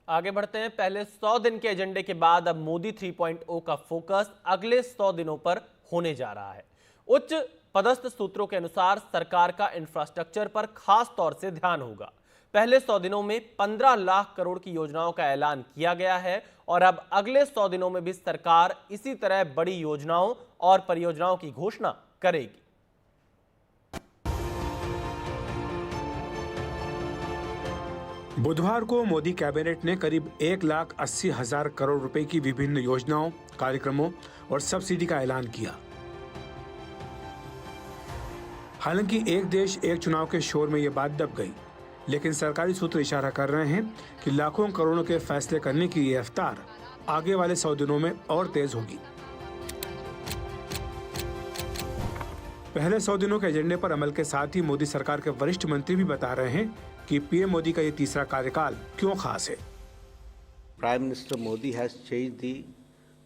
आगे बढ़ते हैं। पहले 100 दिन के एजेंडे के बाद अब मोदी 3.0 का फोकस अगले 100 दिनों पर होने जा रहा है। उच्च पदस्थ सूत्रों के अनुसार सरकार का इंफ्रास्ट्रक्चर पर खास तौर से ध्यान होगा। पहले 100 दिनों में 15 लाख करोड़ की योजनाओं का ऐलान किया गया है और अब अगले 100 दिनों में भी सरकार इसी तरह बड़ी योजनाओं और परियोजनाओं की घोषणा करेगी। बुधवार को मोदी कैबिनेट ने करीब 1,80,000 करोड़ रुपए की विभिन्न योजनाओं, कार्यक्रमों और सब्सिडी का ऐलान किया। हालांकि एक देश एक चुनाव के शोर में यह बात दब गई, लेकिन सरकारी सूत्र इशारा कर रहे हैं कि लाखों करोड़ों के फैसले करने की ये रफ्तार आगे वाले 100 दिनों में और तेज होगी। पहले 100 दिनों के एजेंडे पर अमल के साथ ही मोदी सरकार के वरिष्ठ मंत्री भी बता रहे हैं कि पीएम मोदी का ये तीसरा कार्यकाल क्यों खास है। Prime minister Modi has changed the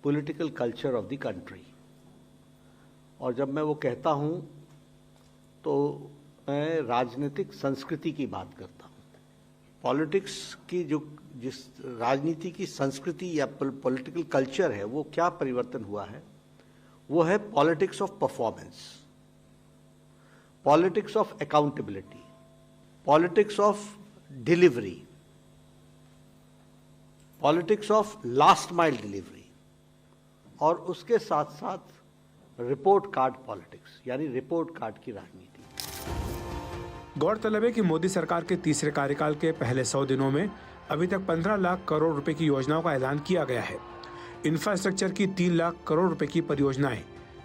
political culture of the country. और जब मैं वो कहता हूँ तो मैं राजनीतिक संस्कृति की बात करता हूँ। पॉलिटिक्स की जिस राजनीति की संस्कृति या पॉलिटिकल कल्चर है, वो क्या परिवर्तन हुआ है, वो है politics of performance, politics of accountability, politics of delivery, politics of last mile delivery, और उसके साथ साथ रिपोर्ट कार्ड पॉलिटिक्स, यानी रिपोर्ट कार्ड की राजनीति। गौरतलब है कि मोदी सरकार के तीसरे कार्यकाल के पहले 100 दिनों में अभी तक 15 लाख करोड़ रुपए की योजनाओं का ऐलान किया गया है। इंफ्रास्ट्रक्चर की 3 लाख करोड़ रुपए की परियोजनाएं,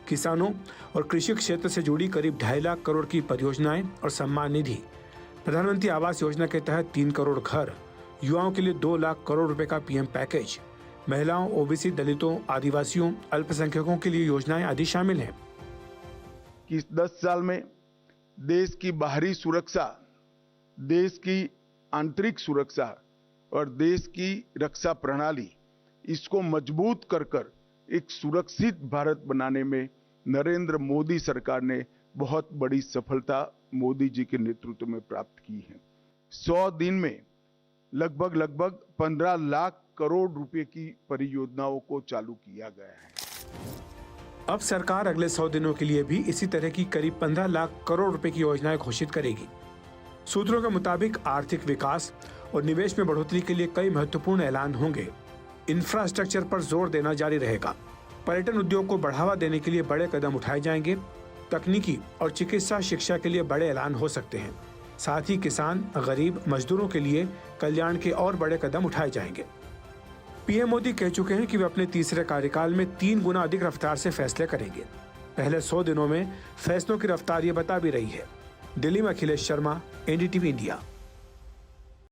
किसानों और कृषि क्षेत्र से जुड़ी करीब 2.5 लाख करोड़ की परियोजनाएं और सम्मान निधि, प्रधानमंत्री आवास योजना के तहत 3 करोड़ घर, युवाओं के लिए 2 लाख करोड़ रुपए का पीएम पैकेज, महिलाओं, ओबीसी, दलितों, आदिवासियों, अल्पसंख्यकों के लिए योजनाएं आदि शामिल हैं। कि 10 साल में देश की बाहरी सुरक्षा, देश की आंतरिक सुरक्षा और देश की रक्षा प्रणाली, इसको मजबूत कर एक सुरक्षित भारत बनाने में नरेंद्र मोदी सरकार ने बहुत बड़ी सफलता मोदी जी के नेतृत्व में प्राप्त की है। 100 दिन में लगभग 15 लाख करोड़ रुपए की परियोजनाओं को चालू किया गया है। अब सरकार अगले 100 दिनों के लिए भी इसी तरह की करीब 15 लाख करोड़ रुपए की योजनाएं घोषित करेगी। सूत्रों के मुताबिक आर्थिक विकास और निवेश में बढ़ोतरी के लिए कई महत्वपूर्ण ऐलान होंगे। इंफ्रास्ट्रक्चर पर जोर देना जारी रहेगा। पर्यटन उद्योग को बढ़ावा देने के लिए बड़े कदम उठाए जाएंगे। तकनीकी और चिकित्सा शिक्षा के लिए बड़े ऐलान हो सकते हैं। साथ ही किसान, गरीब, मजदूरों के लिए कल्याण के और बड़े कदम उठाए जाएंगे। पीएम मोदी कह चुके हैं कि वे अपने तीसरे कार्यकाल में 3 गुना अधिक रफ्तार से फैसले करेंगे। पहले 100 दिनों में फैसलों की रफ्तार ये बता भी रही है। दिल्ली में अखिलेश शर्मा, एनडीटीवी इंडिया।